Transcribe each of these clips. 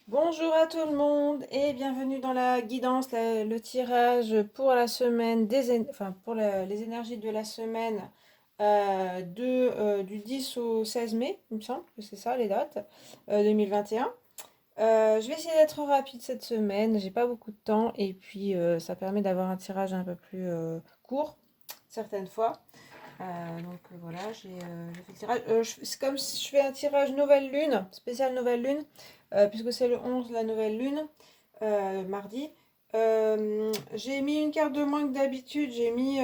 Bonjour à tout le monde et bienvenue dans la guidance, le tirage pour la semaine les énergies de la semaine du 10 au 16 mai, il me semble que c'est ça les dates, 2021. Je vais essayer d'être rapide cette semaine, j'ai pas beaucoup de temps et puis ça permet d'avoir un tirage un peu plus court certaines fois. Voilà, j'ai fait le tirage. C'est comme si je fais un tirage nouvelle lune, spécial nouvelle lune, puisque c'est le 11 la nouvelle lune, mardi. J'ai mis une carte de moins que d'habitude, j'ai mis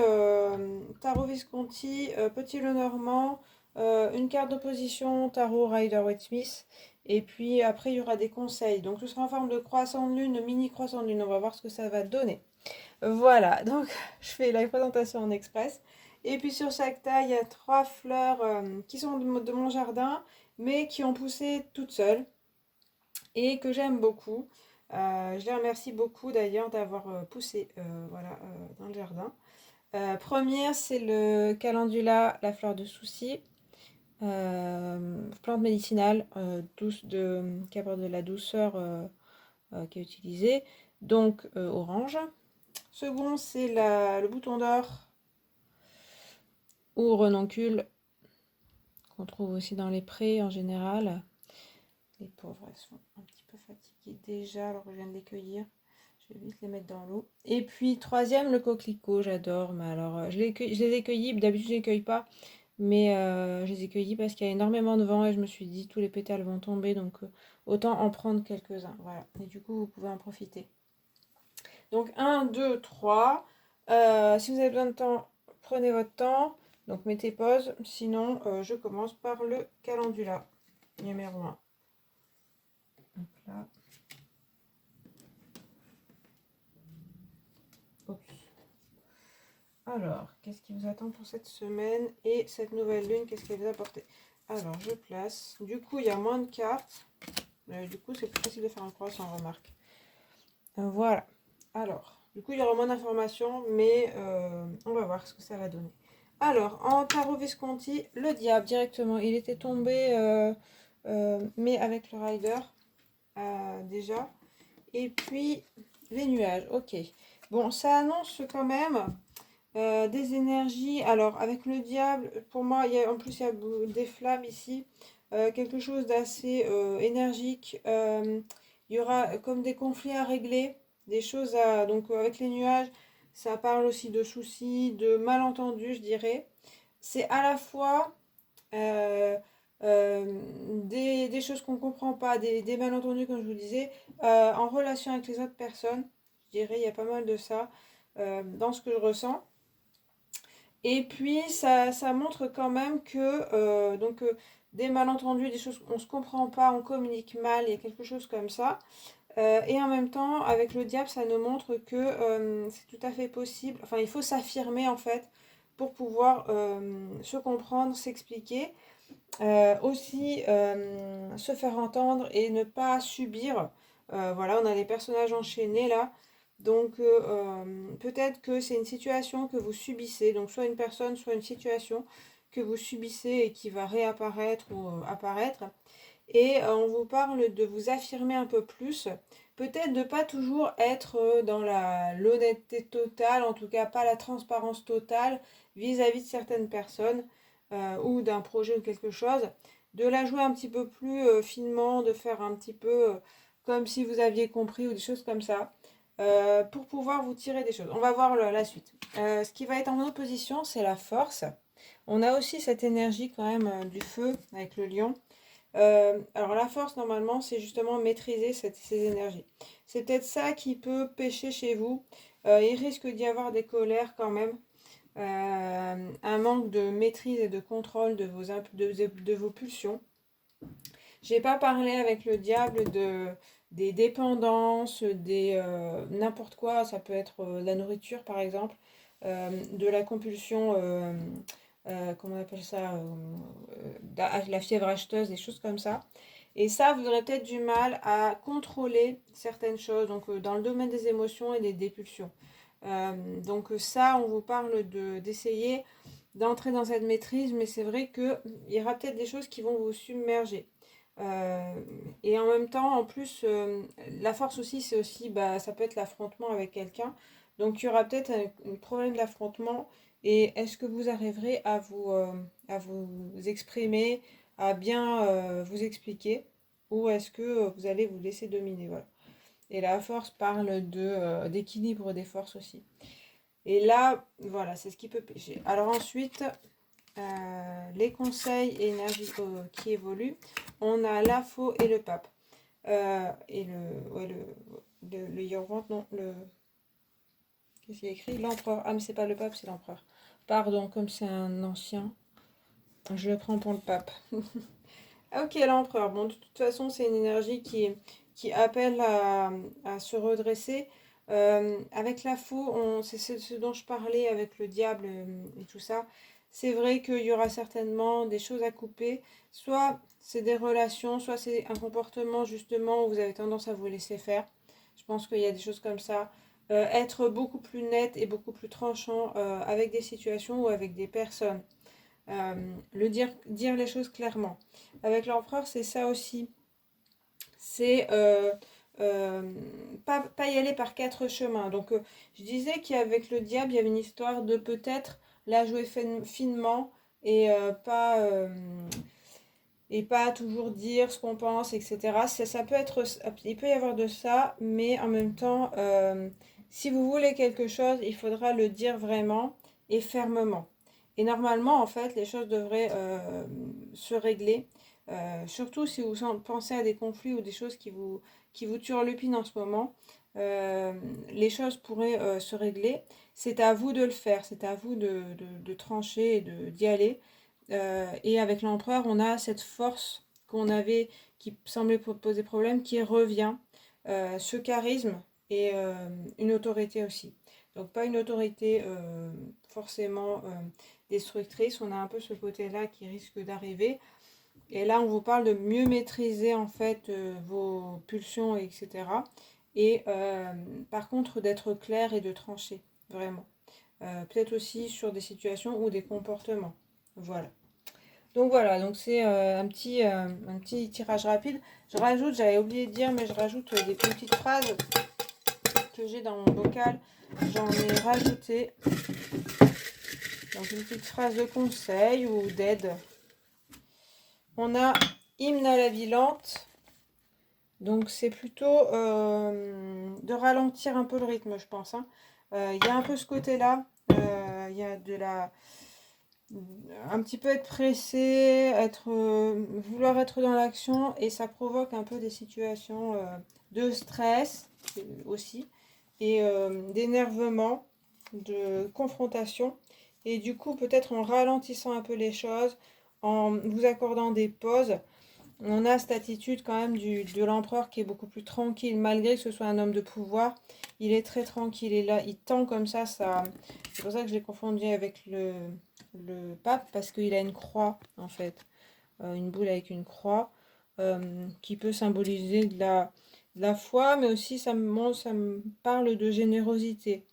Tarot Visconti, Petit Lenormand, une carte d'opposition, Tarot Rider-Waite-Smith, et puis après il y aura des conseils. Donc ce sera en forme de croissant de lune, de mini croissant de lune, on va voir ce que ça va donner. Voilà, donc je fais la présentation en express. Et puis sur chaque taille, il y a trois fleurs qui sont de mon jardin, mais qui ont poussé toutes seules et que j'aime beaucoup. Je les remercie beaucoup d'ailleurs d'avoir poussé dans le jardin. Première, c'est le calendula, la fleur de souci, plante médicinale qui apporte de la douceur qui est utilisée, donc orange. Second, c'est le bouton d'or ou renoncule qu'on trouve aussi dans les prés en général. Les pauvres, elles sont un petit peu fatiguées déjà alors que je viens de les cueillir. Je vais vite les mettre dans l'eau. Et puis troisième, le coquelicot, j'adore. Mais alors, je les ai cueillis, d'habitude je les cueille pas, mais je les ai cueillis parce qu'il y a énormément de vent et je me suis dit tous les pétales vont tomber, donc autant en prendre quelques-uns. Voilà. Et du coup, vous pouvez en profiter. Donc 1, 2, 3. Si vous avez besoin de temps, prenez votre temps. Donc mettez pause. Sinon, je commence par le calendula numéro 1. Donc là. Oups. Alors, qu'est-ce qui vous attend pour cette semaine et cette nouvelle lune, qu'est-ce qu'elle vous a apporté? Alors, je place. Du coup, il y a moins de cartes. Du coup, c'est plus facile de faire un croissant, remarque. Voilà. Alors, du coup, il y aura moins d'informations, mais on va voir ce que ça va donner. Alors, en tarot Visconti, le diable directement. Il était tombé, mais avec le rider déjà. Et puis, les nuages. Ok. Bon, ça annonce quand même des énergies. Alors, avec le diable, pour moi, en plus, il y a des flammes ici. Quelque chose d'assez énergique. Il y aura comme des conflits à régler, des choses à... Donc, avec les nuages, ça parle aussi de soucis, de malentendus, je dirais. C'est à la fois des choses qu'on ne comprend pas, des malentendus, comme je vous disais, en relation avec les autres personnes. Je dirais, il y a pas mal de ça dans ce que je ressens. Et puis, ça montre quand même que des malentendus, des choses qu'on ne se comprend pas, on communique mal, il y a quelque chose comme ça. Et en même temps, avec le diable, ça nous montre que c'est tout à fait possible. Enfin, il faut s'affirmer en fait pour pouvoir se comprendre, s'expliquer. Aussi se faire entendre et ne pas subir. Voilà, on a des personnages enchaînés là. Donc peut-être que c'est une situation que vous subissez, donc soit une personne, soit une situation que vous subissez et qui va réapparaître ou apparaître. Et on vous parle de vous affirmer un peu plus, peut-être de pas toujours être dans l'honnêteté totale, en tout cas pas la transparence totale vis-à-vis de certaines personnes ou d'un projet ou quelque chose, de la jouer un petit peu plus finement, de faire un petit peu comme si vous aviez compris ou des choses comme ça, pour pouvoir vous tirer des choses. On va voir la suite. Ce qui va être en opposition, c'est la force. On a aussi cette énergie quand même du feu avec le lion. Alors la force, normalement, c'est justement maîtriser ces énergies. C'est peut-être ça qui peut pêcher chez vous. Il risque d'y avoir des colères quand même. Un manque de maîtrise et de contrôle de vos pulsions. J'ai pas parlé avec le diable des dépendances, n'importe quoi, ça peut être la nourriture par exemple, de la compulsion, comment on appelle ça, la fièvre acheteuse, des choses comme ça. Et ça, vous aurez peut-être du mal à contrôler certaines choses, donc dans le domaine des émotions et des pulsions. Donc ça, on vous parle d'essayer d'entrer dans cette maîtrise, mais c'est vrai qu'il y aura peut-être des choses qui vont vous submerger. Et en même temps, en plus, la force aussi, c'est aussi, bah, ça peut être l'affrontement avec quelqu'un. Donc il y aura peut-être un problème d'affrontement. Et est-ce que vous arriverez à vous exprimer, à bien vous expliquer, ou est-ce que vous allez vous laisser dominer, voilà. Et la force parle d'équilibre des forces aussi. Et là, voilà, c'est ce qui peut pêcher. Alors ensuite, les conseils et énergies qui évoluent, on a la faux et le pape. Et le hiérophante, non, qu'est-ce qu'il y a écrit? L'empereur. Ah, mais c'est pas le pape, c'est l'empereur. Pardon, comme c'est un ancien, je le prends pour le pape. Ok, l'empereur. Bon, de toute façon, c'est une énergie qui appelle à se redresser. Avec la faux, c'est ce dont je parlais avec le diable et tout ça. C'est vrai qu'il y aura certainement des choses à couper. Soit c'est des relations, soit c'est un comportement justement où vous avez tendance à vous laisser faire. Je pense qu'il y a des choses comme ça. Être beaucoup plus net et beaucoup plus tranchant avec des situations ou avec des personnes. Dire les choses clairement. Avec l'empereur, c'est ça aussi. C'est pas y aller par quatre chemins. Donc, je disais qu'avec le diable, il y avait une histoire de peut-être la jouer finement et pas toujours dire ce qu'on pense, etc. Ça peut être, il peut y avoir de ça, mais en même temps, si vous voulez quelque chose, il faudra le dire vraiment et fermement. Et normalement, en fait, les choses devraient se régler. Surtout si vous pensez à des conflits ou des choses qui vous turlupinent en ce moment, les choses pourraient se régler. C'est à vous de le faire, c'est à vous de trancher et d'y aller. Et avec l'empereur, on a cette force qu'on avait, qui semblait poser problème, qui revient, ce charisme et une autorité aussi. Donc pas une autorité forcément destructrice, on a un peu ce côté-là qui risque d'arriver. Et là, on vous parle de mieux maîtriser en fait vos pulsions, etc. Et par contre, d'être clair et de trancher, vraiment. Peut-être aussi sur des situations ou des comportements. Voilà. Donc voilà, donc c'est un petit tirage rapide. Je rajoute, j'avais oublié de dire, mais je rajoute des petites phrases que j'ai dans mon bocal. J'en ai rajouté. Donc une petite phrase de conseil ou d'aide. On a hymne à la vie lente. Donc c'est plutôt de ralentir un peu le rythme, je pense. Hein. Y a un peu ce côté-là. Il y a de la un petit peu être pressé, vouloir être dans l'action et ça provoque un peu des situations de stress aussi et d'énervement, de confrontation et du coup peut-être en ralentissant un peu les choses, en vous accordant des pauses. On a cette attitude quand même de l'empereur qui est beaucoup plus tranquille, malgré que ce soit un homme de pouvoir. Il est très tranquille et là, il tend comme ça. C'est pour ça que je l'ai confondu avec le pape, parce qu'il a une croix, en fait. Une boule avec une croix, qui peut symboliser de la foi, mais aussi ça me parle de générosité,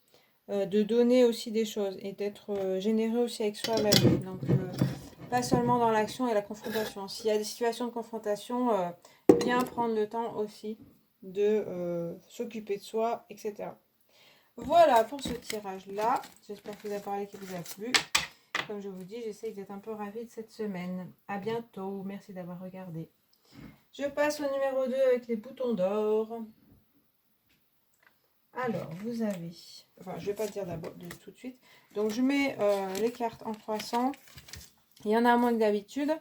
de donner aussi des choses et d'être généreux aussi avec soi-même. Donc, pas seulement dans l'action et la confrontation. S'il y a des situations de confrontation, bien prendre le temps aussi de s'occuper de soi, etc. Voilà pour ce tirage-là. J'espère que vous avez parlé qui vous a plu. Comme je vous dis, j'essaye d'être un peu ravie de cette semaine. À bientôt. Merci d'avoir regardé. Je passe au numéro 2 avec les boutons d'or. Alors, vous avez... Enfin, je ne vais pas le dire d'abord tout de suite. Donc, je mets les cartes en croissant. Il y en a moins que d'habitude.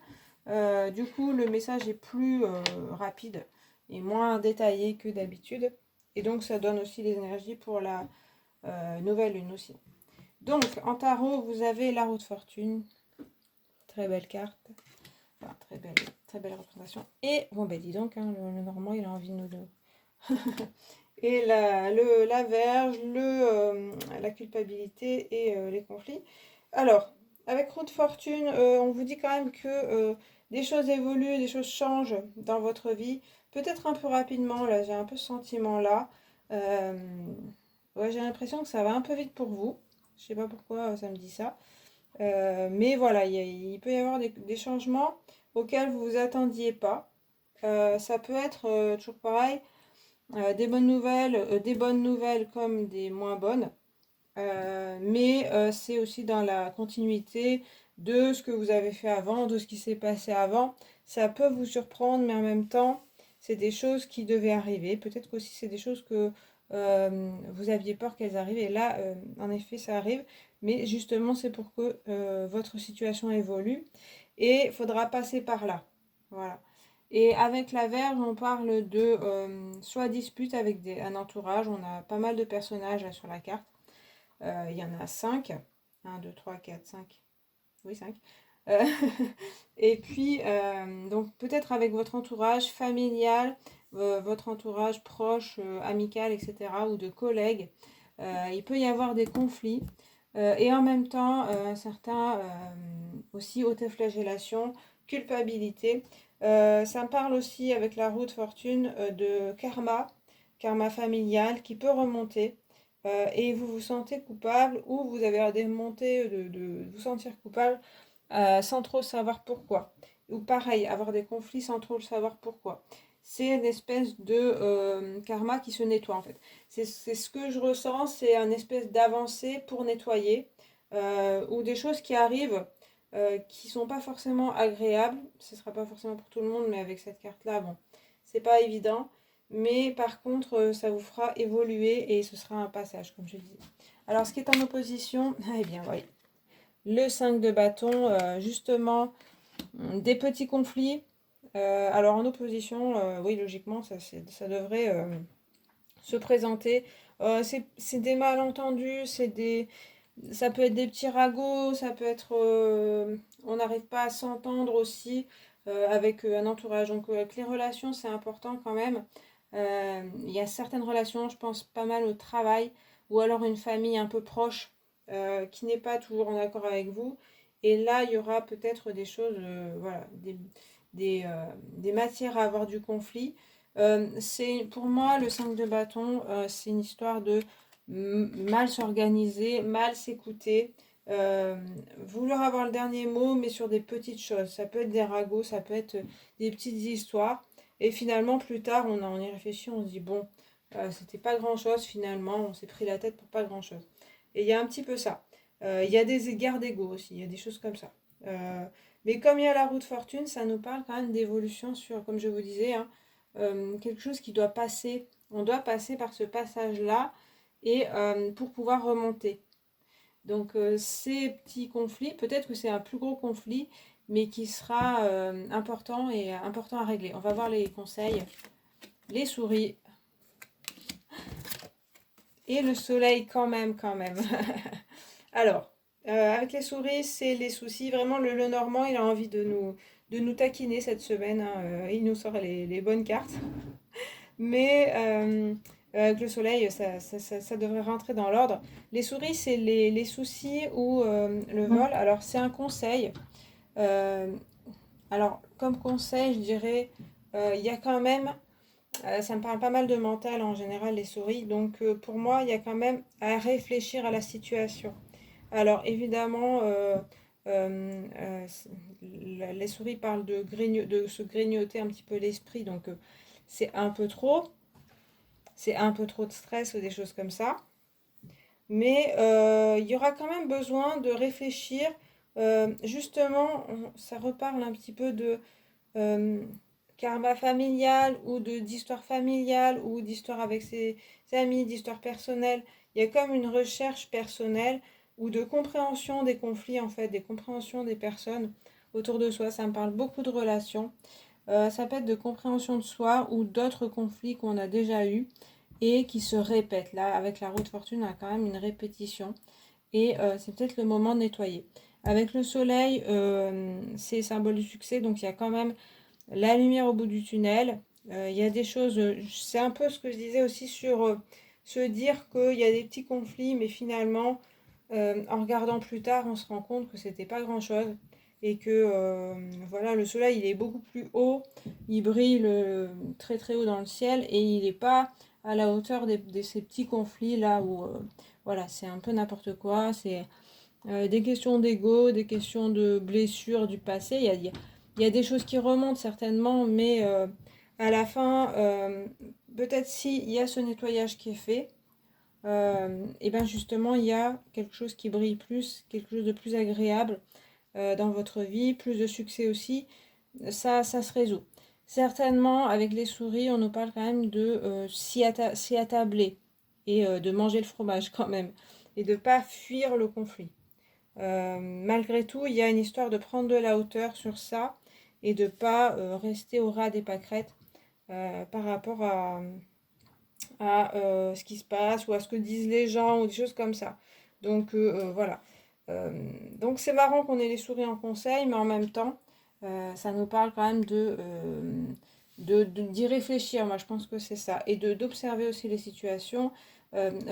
Du coup, le message est plus rapide et moins détaillé que d'habitude. Et donc, ça donne aussi les énergies pour la nouvelle lune aussi. Donc, en tarot, vous avez la roue de fortune. Très belle carte. Enfin, très belle représentation. Et, bon, ben dis donc, hein, le Normand, il a envie de nous... Et la verge, la culpabilité et les conflits. Alors, avec roue de fortune, on vous dit quand même que des choses évoluent, des choses changent dans votre vie. Peut-être un peu rapidement, là, j'ai un peu ce sentiment-là. Ouais, j'ai l'impression que ça va un peu vite pour vous. Je sais pas pourquoi ça me dit ça. Mais voilà, il peut y avoir des changements auxquels vous vous attendiez pas. Ça peut être toujours pareil, des bonnes nouvelles comme des moins bonnes. Mais c'est aussi dans la continuité de ce que vous avez fait avant, de ce qui s'est passé avant. Ça peut vous surprendre, mais en même temps, c'est des choses qui devaient arriver. Peut-être qu'aussi c'est des choses que vous aviez peur qu'elles arrivent. Et là, en effet, ça arrive. Mais justement, c'est pour que votre situation évolue. Et il faudra passer par là. Voilà. Et avec la Vierge, on parle de soit dispute avec un entourage. On a pas mal de personnages là, sur la carte. Il y en a 5. 1, 2, 3, 4, 5. Oui, 5. Euh, et puis, donc peut-être avec votre entourage familial, votre entourage proche, amical, etc., ou de collègues, il peut y avoir des conflits. Et en même temps, certains aussi autoflagellation, culpabilité. Ça me parle aussi avec la roue de fortune de karma familial qui peut remonter. Et vous vous sentez coupable ou vous avez des montées de vous sentir coupable sans trop savoir pourquoi. Ou pareil, avoir des conflits sans trop le savoir pourquoi. C'est une espèce de karma qui se nettoie en fait. C'est ce que je ressens, c'est une espèce d'avancée pour nettoyer ou des choses qui arrivent qui sont pas forcément agréables. Ce sera pas forcément pour tout le monde, mais avec cette carte-là, bon, c'est pas évident. Mais par contre, ça vous fera évoluer et ce sera un passage, comme je dis. Alors, ce qui est en opposition, eh bien, oui. Le 5 de bâton, justement, des petits conflits. Alors, en opposition, oui, logiquement, ça devrait se présenter. C'est des malentendus, ça peut être des petits ragots, ça peut être... on n'arrive pas à s'entendre aussi avec un entourage. Donc, avec les relations, c'est important quand même. Il y a certaines relations, je pense pas mal au travail, ou alors une famille un peu proche qui n'est pas toujours en accord avec vous. Et là, il y aura peut-être des choses, voilà, des matières à avoir du conflit. C'est pour moi le 5 de bâton, c'est une histoire de mal s'organiser, mal s'écouter, euh, vouloir avoir le dernier mot, mais sur des petites choses. Ça peut être des ragots, ça peut être des petites histoires. Et finalement, plus tard, on y réfléchit, on se dit, bon, c'était pas grand-chose finalement, on s'est pris la tête pour pas grand-chose. Et il y a un petit peu ça. Il y a des égards d'ego aussi, il y a des choses comme ça. Mais comme il y a la roue de fortune, ça nous parle quand même d'évolution sur, comme je vous disais, hein, quelque chose qui doit passer. On doit passer par ce passage-là et pour pouvoir remonter. Donc ces petits conflits, peut-être que c'est un plus gros conflit, mais qui sera important et important à régler. On va voir les conseils. Les souris et le soleil quand même, quand même. Alors, avec les souris, c'est les soucis. Vraiment, le Normand, il a envie de nous taquiner cette semaine, hein. Il nous sort les bonnes cartes. Mais avec le soleil, ça devrait rentrer dans l'ordre. Les souris, c'est les soucis ou le vol. Alors, c'est un conseil. Euh, alors, comme conseil, je dirais, il y a quand même, ça me parle pas mal de mental en général, les souris. Donc, pour moi, il y a quand même à réfléchir à la situation. Alors, évidemment, les souris parlent de se grignoter un petit peu l'esprit. Donc, c'est un peu trop. C'est un peu trop de stress ou des choses comme ça. Mais il y aura quand même besoin de réfléchir. Justement, ça reparle un petit peu de euh, karma familial ou d'histoire familiale ou d'histoire avec ses amis, d'histoire personnelle. Il y a comme une recherche personnelle ou de compréhension des conflits, en fait, des compréhensions des personnes autour de soi. Ça me parle beaucoup de relations. Ça peut être de compréhension de soi ou d'autres conflits qu'on a déjà eus et qui se répètent. Là, avec la roue de fortune, on a quand même une répétition et c'est peut-être le moment de nettoyer. Avec le soleil, c'est symbole du succès, donc il y a quand même la lumière au bout du tunnel. Il y a des choses, c'est un peu ce que je disais aussi sur se dire qu'il y a des petits conflits, mais finalement, en regardant plus tard, on se rend compte que c'était pas grand-chose et que voilà, le soleil il est beaucoup plus haut, il brille très très haut dans le ciel et il n'est pas à la hauteur de ces petits conflits là où voilà, c'est un peu n'importe quoi, c'est des questions d'ego, des questions de blessures du passé, Il y a des choses qui remontent certainement, mais à la fin, peut-être s'il y a ce nettoyage qui est fait, et bien justement, il y a quelque chose qui brille plus, quelque chose de plus agréable dans votre vie, plus de succès aussi, ça se résout. Certainement, avec les souris, on nous parle quand même de s'y attabler et de manger le fromage quand même, et de ne pas fuir le conflit. Malgré tout, il y a une histoire de prendre de la hauteur sur ça et de ne pas rester au ras des pâquerettes par rapport à ce qui se passe ou à ce que disent les gens ou des choses comme ça. Donc voilà. Donc c'est marrant qu'on ait les souris en conseil, mais en même temps, ça nous parle quand même d'y réfléchir. Moi, je pense que c'est ça. Et d'observer aussi les situations,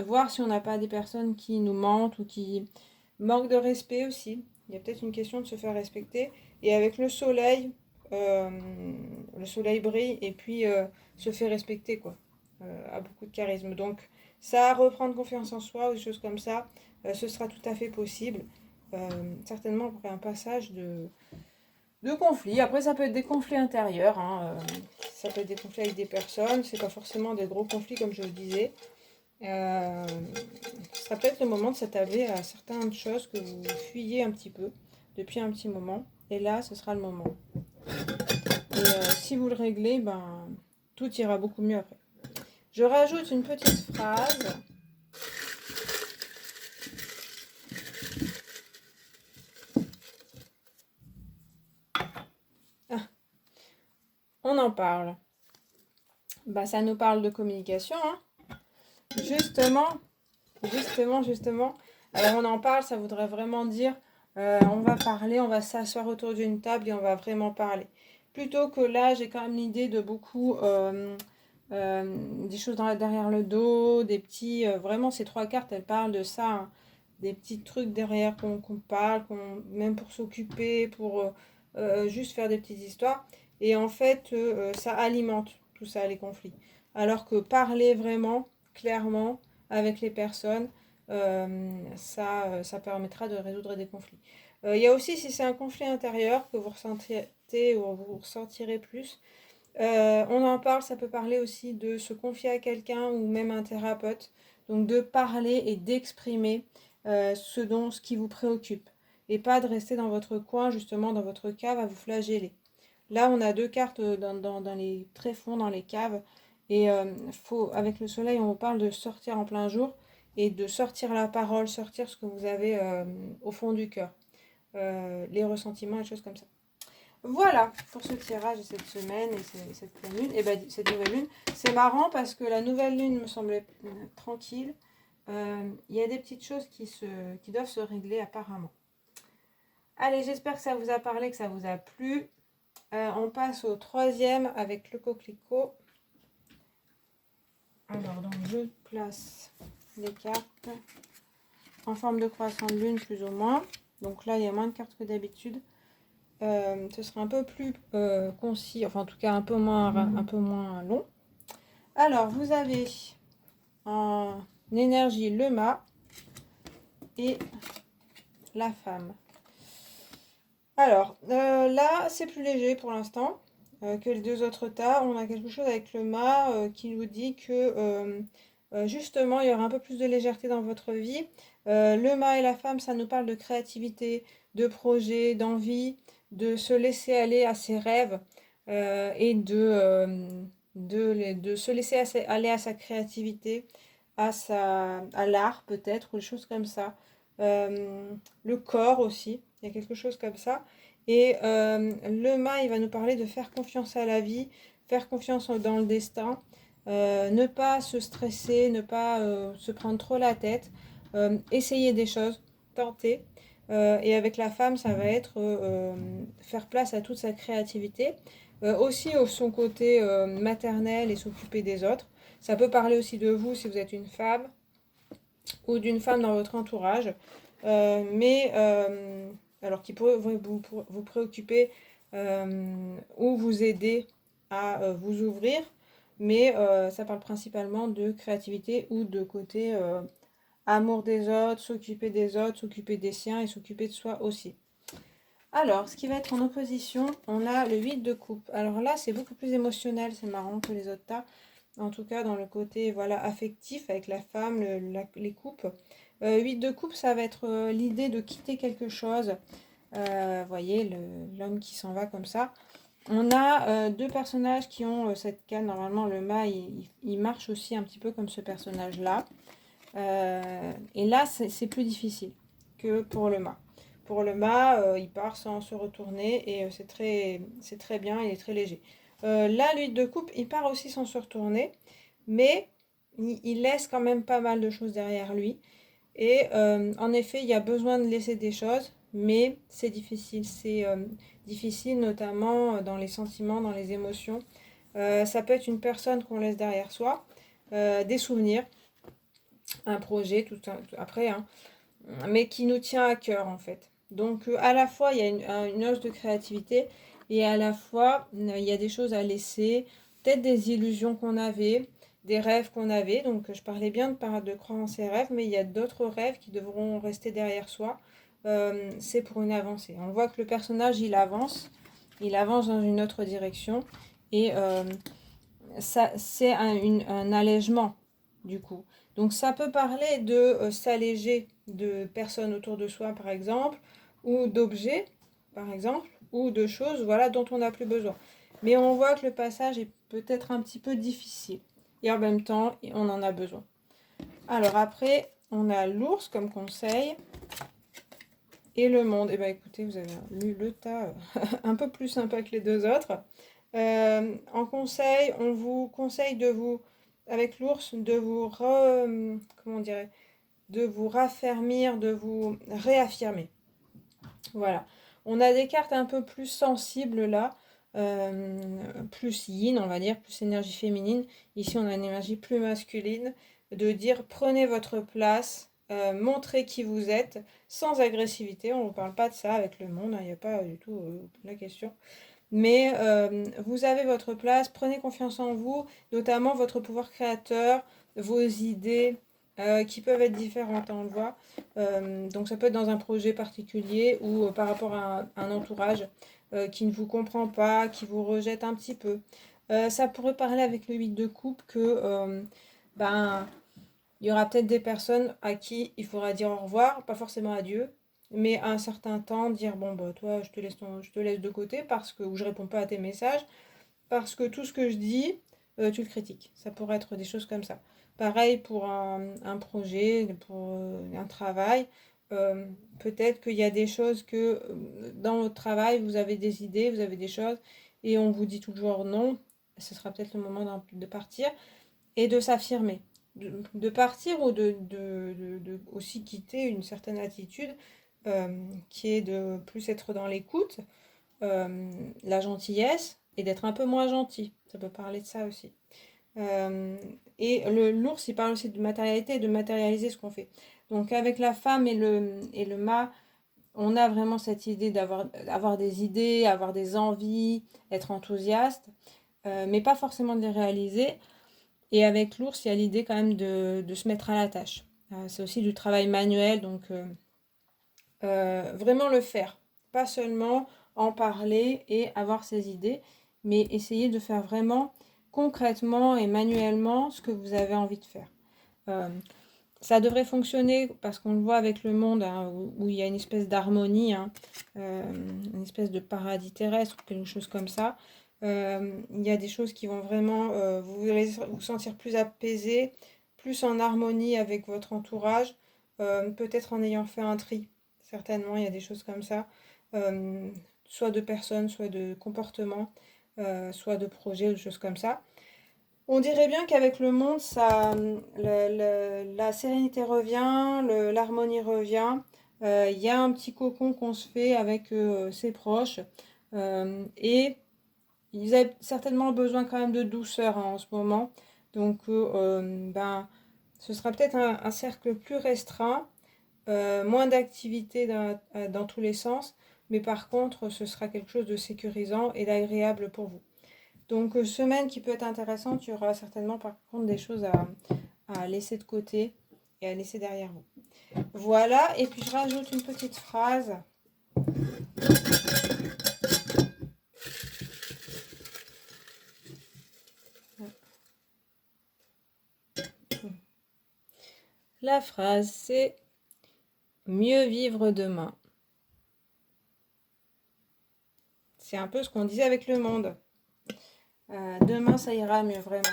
voir si on n'a pas des personnes qui nous mentent ou qui manquent de respect aussi. Il y a peut-être une question de se faire respecter. Et avec euh, le soleil brille et puis se fait respecter, quoi. A beaucoup de charisme. Donc, ça, reprendre confiance en soi ou des choses comme ça, ce sera tout à fait possible. Certainement après un passage de conflits. Après, ça peut être des conflits intérieurs, hein, ça peut être des conflits avec des personnes, c'est pas forcément des gros conflits comme je le disais. Ça peut être le moment de s'attabler à certaines choses que vous fuyez un petit peu depuis un petit moment. Et là, ce sera le moment. Et si vous le réglez, ben, tout ira beaucoup mieux après. Je rajoute une petite phrase. Ah, on en parle. Bah, ça nous parle de communication, hein. Justement. Alors on en parle, ça voudrait vraiment dire on va parler, on va s'asseoir autour d'une table et on va vraiment parler. Plutôt que là, j'ai quand même l'idée de beaucoup des choses derrière le dos, des petits. Vraiment, ces trois cartes, elles parlent de ça, hein. Des petits trucs derrière qu'on parle, même pour s'occuper, pour juste faire des petites histoires. Et en fait, ça alimente tout ça, les conflits. Alors que parler vraiment, clairement, avec les personnes, ça permettra de résoudre des conflits. Il y a aussi, si c'est un conflit intérieur que vous ressentez ou vous ressentirez plus, on en parle, ça peut parler aussi de se confier à quelqu'un ou même à un thérapeute. Donc de parler et d'exprimer ce qui vous préoccupe. Et pas de rester dans votre coin, justement dans votre cave à vous flageller. Là, on a deux cartes dans les tréfonds, dans les caves. Et avec le soleil, on vous parle de sortir en plein jour et de sortir la parole, sortir ce que vous avez au fond du cœur. Les ressentiments, les choses comme ça. Voilà pour ce tirage de cette semaine et cette pleine lune. Et ben, cette nouvelle lune, c'est marrant parce que la nouvelle lune me semblait tranquille. Il y a des petites choses qui doivent se régler apparemment. Allez, j'espère que ça vous a parlé, que ça vous a plu. On passe au troisième avec le coquelicot. Alors, donc je place les cartes en forme de croissant de lune plus ou moins. Donc là, il y a moins de cartes que d'habitude. Ce sera un peu plus concis, enfin en tout cas un peu moins long. Alors, vous avez en énergie le mât et la femme. Alors, là, c'est plus léger pour l'instant que les deux autres tas. On a quelque chose avec le mât qui nous dit que justement, il y aura un peu plus de légèreté dans votre vie. Le mât et la femme, ça nous parle de créativité, de projet, d'envie, de se laisser aller à ses rêves et de se laisser aller à sa créativité, à l'art peut-être, ou des choses comme ça. Le corps aussi, il y a quelque chose comme ça. Et le mât, il va nous parler de faire confiance à la vie, faire confiance dans le destin, ne pas se stresser, ne pas se prendre trop la tête, essayer des choses, tenter. Et avec la femme, ça va être faire place à toute sa créativité. Aussi son côté maternel et s'occuper des autres. Ça peut parler aussi de vous si vous êtes une femme ou d'une femme dans votre entourage. Mais alors qui pourrait vous préoccuper ou vous aider à vous ouvrir. Mais ça parle principalement de créativité ou de côté amour des autres, s'occuper des siens et s'occuper de soi aussi. Alors, ce qui va être en opposition, on a le 8 de coupe. Alors là, c'est beaucoup plus émotionnel, c'est marrant que les autres tas. En tout cas, dans le côté voilà affectif avec la femme, les coupes. 8 de coupe, ça va être l'idée de quitter quelque chose. Voyez, l'homme qui s'en va comme ça. On a deux personnages qui ont cette canne. Normalement, le mât, il marche aussi un petit peu comme ce personnage-là. Et là, c'est plus difficile que pour le mât. Pour le mât, il part sans se retourner et c'est très bien, il est très léger. Là, l'huile de coupe, il part aussi sans se retourner, mais il laisse quand même pas mal de choses derrière lui. Et en effet, il y a besoin de laisser des choses, mais c'est difficile. C'est difficile notamment dans les sentiments, dans les émotions. Ça peut être une personne qu'on laisse derrière soi, des souvenirs, un projet, après, hein, mais qui nous tient à cœur en fait. Donc à la fois, il y a une hausse de créativité et à la fois, il y a des choses à laisser, peut-être des illusions qu'on avait, des rêves qu'on avait. Donc je parlais bien de croire en ses rêves, mais il y a d'autres rêves qui devront rester derrière soi. C'est pour une avancée. On voit que le personnage, il avance dans une autre direction et ça, c'est un allègement du coup. Donc ça peut parler de s'alléger de personnes autour de soi par exemple, ou d'objets par exemple, ou de choses voilà, dont on n'a plus besoin. Mais on voit que le passage est peut-être un petit peu difficile. Et en même temps, on en a besoin. Alors après, on a l'ours comme conseil. Et le monde. Et bien écoutez, vous avez lu le tas un peu plus sympa que les deux autres. En conseil, on vous conseille de vous, avec l'ours, de vous, comment dirais, de vous raffermir, de vous réaffirmer. Voilà. On a des cartes un peu plus sensibles là, plus yin, on va dire, plus énergie féminine. Ici, on a une énergie plus masculine, de dire prenez votre place, montrez qui vous êtes, sans agressivité. On ne parle pas de ça avec le monde, il n'y a pas du tout la question. Mais vous avez votre place, prenez confiance en vous, notamment votre pouvoir créateur, vos idées qui peuvent être différentes, on le voit. Donc ça peut être dans un projet particulier ou par rapport à un entourage qui ne vous comprend pas, qui vous rejette un petit peu. Ça pourrait parler avec le 8 de coupe que ben, il y aura peut-être des personnes à qui il faudra dire au revoir, pas forcément adieu, mais à un certain temps, dire bon bah toi je te laisse de côté parce que ou je réponds pas à tes messages, parce que tout ce que je dis, tu le critiques. Ça pourrait être des choses comme ça. Pareil pour un projet, pour un travail. euh, Peut-être qu'il y a des choses que dans votre travail, vous avez des idées, vous avez des choses, et on vous dit toujours non. Ce sera peut-être le moment de partir et de s'affirmer. De partir ou de aussi quitter une certaine attitude qui est de plus être dans l'écoute, la gentillesse et d'être un peu moins gentil. Ça peut parler de ça aussi. Euh, et l'ours, il parle aussi de matérialité et de matérialiser ce qu'on fait. Donc avec la femme et le mât, on a vraiment cette idée avoir des idées, avoir des envies, être enthousiaste, mais pas forcément de les réaliser. Et avec l'ours, il y a l'idée quand même de se mettre à la tâche. C'est aussi du travail manuel, donc vraiment le faire. Pas seulement en parler et avoir ses idées, mais essayer de faire vraiment concrètement et manuellement ce que vous avez envie de faire. Euh, Ça devrait fonctionner parce qu'on le voit avec le monde hein, où il y a une espèce d'harmonie, hein, une espèce de paradis terrestre ou quelque chose comme ça. Il y a des choses qui vont vraiment vous allez vous sentir plus apaisé, plus en harmonie avec votre entourage, peut-être en ayant fait un tri. Certainement, il y a des choses comme ça, euh, soit de personnes, soit de comportements, soit de projets, ou des choses comme ça. On dirait bien qu'avec le monde, la sérénité revient, l'harmonie revient. Il y a un petit cocon qu'on se fait avec ses proches. Et ils avaient certainement besoin quand même de douceur hein, en ce moment. Donc, ben, ce sera peut-être un cercle plus restreint, moins d'activité dans tous les sens. Mais par contre, ce sera quelque chose de sécurisant et d'agréable pour vous. Donc, semaine qui peut être intéressante, il y aura certainement par contre des choses à laisser de côté et à laisser derrière vous. Voilà, et puis je rajoute une petite phrase La phrase, c'est mieux vivre demain. C'est un peu ce qu'on disait avec le monde. Demain, ça ira mieux, vraiment.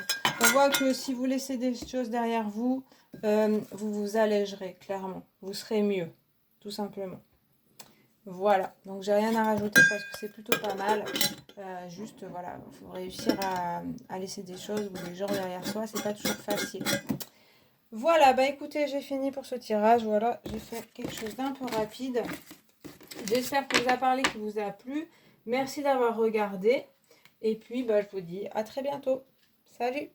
On voit que si vous laissez des choses derrière vous, vous vous allégerez, clairement. Vous serez mieux, tout simplement. Voilà, donc j'ai rien à rajouter parce que c'est plutôt pas mal. Juste, voilà, il faut réussir à laisser des choses ou des gens derrière soi, c'est pas toujours facile. Voilà, bah écoutez, j'ai fini pour ce tirage. Voilà, j'ai fait quelque chose d'un peu rapide. J'espère que vous a parlé, qu'il vous a plu. Merci d'avoir regardé. Et puis, bah, je vous dis à très bientôt. Salut!